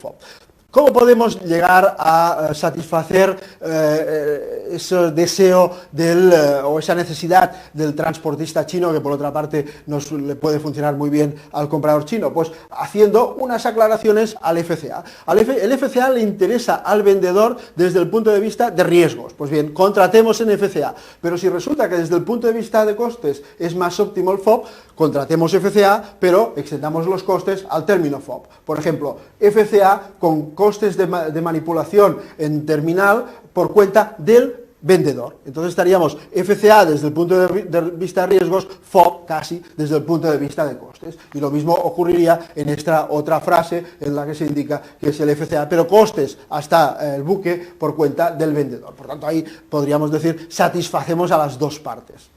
FOB. ¿Cómo podemos llegar a satisfacer ese deseo o esa necesidad del transportista chino, que por otra parte le puede funcionar muy bien al comprador chino? Pues haciendo unas aclaraciones al FCA. El FCA le interesa al vendedor desde el punto de vista de riesgos. Pues bien, contratemos en FCA. Pero si resulta que desde el punto de vista de costes es más óptimo el FOB, contratemos FCA, pero extendamos los costes al término FOB. Por ejemplo, FCA con costes de manipulación en terminal por cuenta del vendedor. Entonces estaríamos FCA desde el punto de vista de riesgos, FOB casi desde el punto de vista de costes. Y lo mismo ocurriría en esta otra frase en la que se indica que es el FCA, pero costes hasta el buque por cuenta del vendedor. Por tanto, ahí podríamos decir satisfacemos a las dos partes.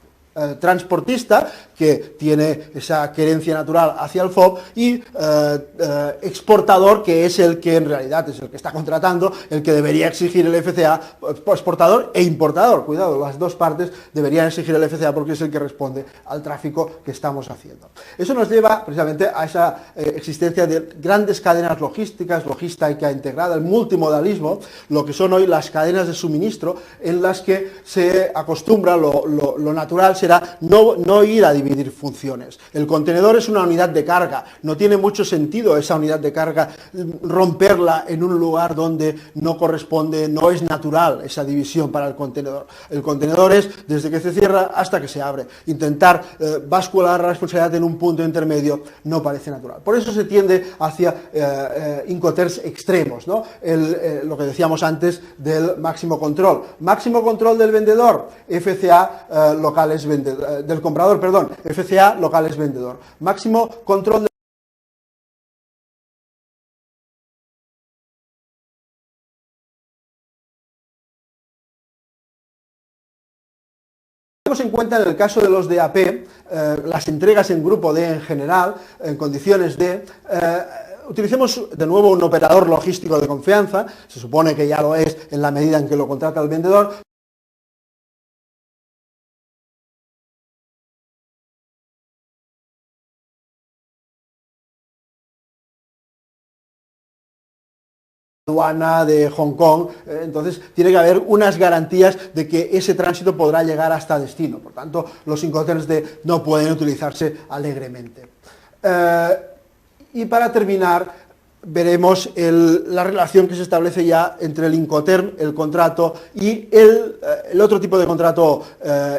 Transportista, que tiene esa querencia natural hacia el FOB, y exportador, que es el que en realidad es el que está contratando, el que debería exigir el FCA, exportador e importador. Cuidado, las dos partes deberían exigir el FCA porque es el que responde al tráfico que estamos haciendo. Eso nos lleva precisamente a esa existencia de grandes cadenas logísticas, logística integrada, el multimodalismo, lo que son hoy las cadenas de suministro, en las que se acostumbra lo natural será no ir a dividir funciones. El contenedor es una unidad de carga, no tiene mucho sentido esa unidad de carga romperla en un lugar donde no corresponde, no es natural esa división para el contenedor. El contenedor es desde que se cierra hasta que se abre. Intentar bascular la responsabilidad en un punto intermedio no parece natural. Por eso se tiende hacia Incoterms extremos, ¿no? Lo que decíamos antes del máximo control. Máximo control del vendedor, FCA locales del comprador, perdón, FCA locales vendedor. Máximo control en cuenta en el caso de los DAP, las entregas en grupo D en general, en condiciones D, utilicemos de nuevo un operador logístico de confianza, se supone que ya lo es en la medida en que lo contrata el vendedor. Aduana de Hong Kong, entonces tiene que haber unas garantías de que ese tránsito podrá llegar hasta destino. Por tanto, los Incoterms D no pueden utilizarse alegremente. Y para terminar, veremos la relación que se establece ya entre el Incoterm, el contrato, y el otro tipo de contrato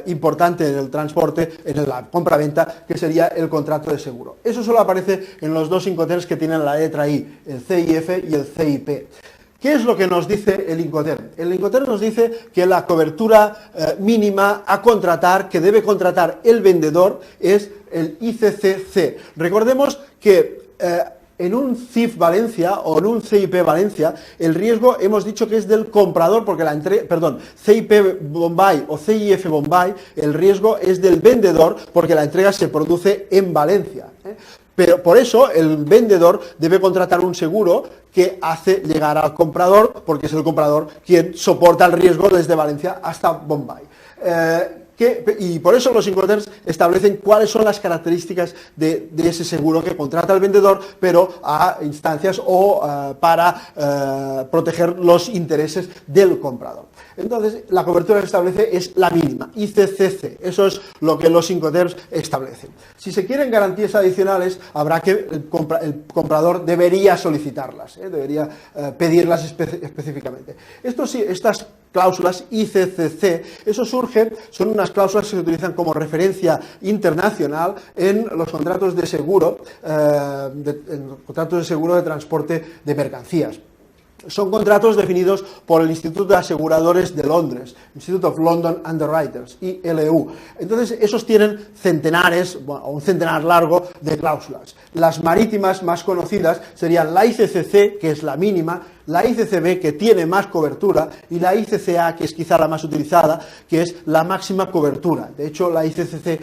importante en el transporte, en la compra-venta, que sería el contrato de seguro. Eso solo aparece en los dos Incoterms que tienen la letra I, el CIF y el CIP. ¿Qué es lo que nos dice el Incoterm? El Incoterm nos dice que la cobertura mínima a contratar, que debe contratar el vendedor, es el ICCC. Recordemos que en un CIF Valencia o en un CIP Valencia, el riesgo hemos dicho que es del comprador, porque CIP Bombay o CIF Bombay, el riesgo es del vendedor, porque la entrega se produce en Valencia. Pero por eso el vendedor debe contratar un seguro que hace llegar al comprador, porque es el comprador quien soporta el riesgo desde Valencia hasta Bombay. Y por eso los Incoterms establecen cuáles son las características de ese seguro que contrata el vendedor, pero a instancias o para proteger los intereses del comprador. Entonces, la cobertura que establece es la mínima, ICCC. Eso es lo que los Incoterms establecen. Si se quieren garantías adicionales, habrá que el comprador debería solicitarlas, debería pedirlas específicamente. Estas cláusulas ICCC, son unas cláusulas que se utilizan como referencia internacional en los contratos de seguro, de transporte de mercancías. Son contratos definidos por el Instituto de Aseguradores de Londres, Institute of London Underwriters, ILU. Entonces, esos tienen centenares, o un centenar largo de cláusulas. Las marítimas más conocidas serían la ICCC, que es la mínima, la ICCB, que tiene más cobertura, y la ICCA, que es quizá la más utilizada, que es la máxima cobertura. De hecho, la ICCA,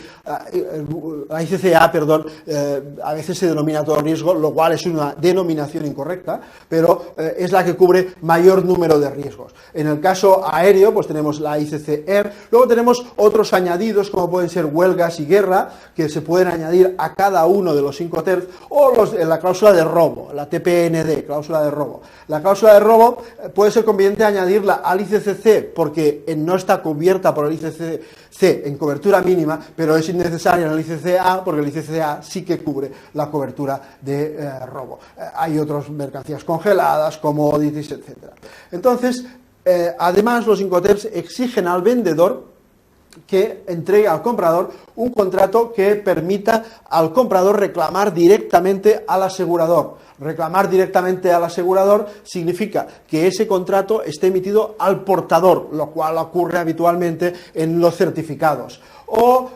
a veces se denomina todo riesgo, lo cual es una denominación incorrecta, pero es la que cubre mayor número de riesgos. En el caso aéreo, pues tenemos la ICCR, luego tenemos otros añadidos, como pueden ser huelgas y guerra, que se pueden añadir a cada uno de los Incoterms, o la cláusula de robo, la TPND, cláusula de robo. La cláusula de robo puede ser conveniente añadirla al ICCC porque no está cubierta por el ICCC en cobertura mínima, pero es innecesaria en el ICCA porque el ICCA sí que cubre la cobertura de robo. Hay otras mercancías congeladas, commodities, etc. Entonces, además, los Incoterms exigen al vendedor que entregue al comprador un contrato que permita al comprador reclamar directamente al asegurador. Reclamar directamente al asegurador significa que ese contrato esté emitido al portador, lo cual ocurre habitualmente en los certificados, o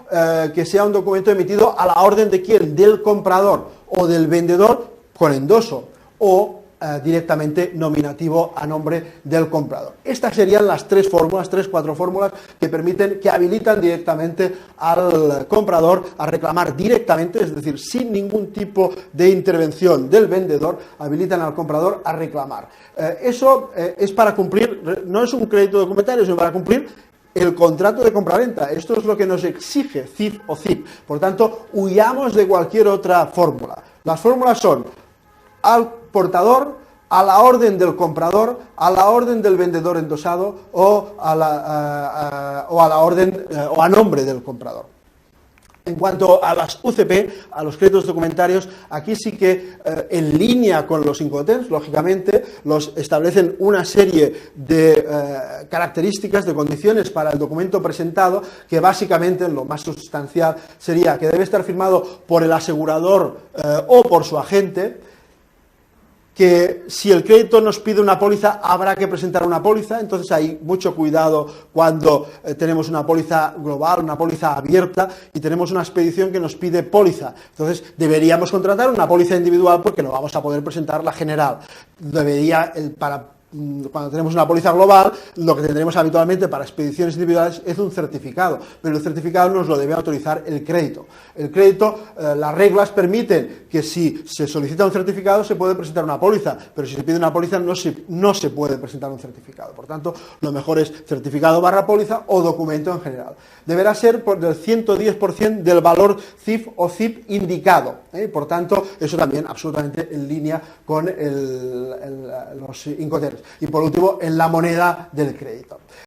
que sea un documento emitido a la orden de quién, del comprador o del vendedor con endoso, o directamente nominativo a nombre del comprador. Estas serían las cuatro fórmulas que habilitan directamente al comprador a reclamar directamente, es decir, sin ningún tipo de intervención del vendedor, habilitan al comprador a reclamar. Eso es para cumplir, no es un crédito documentario, sino para cumplir el contrato de compraventa. Esto es lo que nos exige CIF o CIP. Por tanto, huyamos de cualquier otra fórmula. Las fórmulas son al portador, a la orden del comprador, a la orden del vendedor endosado o a nombre del comprador. En cuanto a las UCP, a los créditos documentarios, aquí sí que en línea con los Incoterms, lógicamente, los establecen una serie de características, de condiciones para el documento presentado, que básicamente, lo más sustancial, sería que debe estar firmado por el asegurador o por su agente, que si el crédito nos pide una póliza, habrá que presentar una póliza. Entonces hay mucho cuidado cuando tenemos una póliza global, una póliza abierta, y tenemos una expedición que nos pide póliza. Entonces deberíamos contratar una póliza individual porque no vamos a poder presentar la general. Cuando tenemos una póliza global, lo que tendremos habitualmente para expediciones individuales es un certificado, pero el certificado nos lo debe autorizar el crédito. El crédito, las reglas permiten que si se solicita un certificado se puede presentar una póliza, pero si se pide una póliza no se puede presentar un certificado. Por tanto, lo mejor es certificado / póliza o documento en general. Deberá ser por del 110% del valor CIF o CIP indicado. Por tanto, eso también absolutamente en línea con los Incoterms. Y por último, en la moneda del crédito.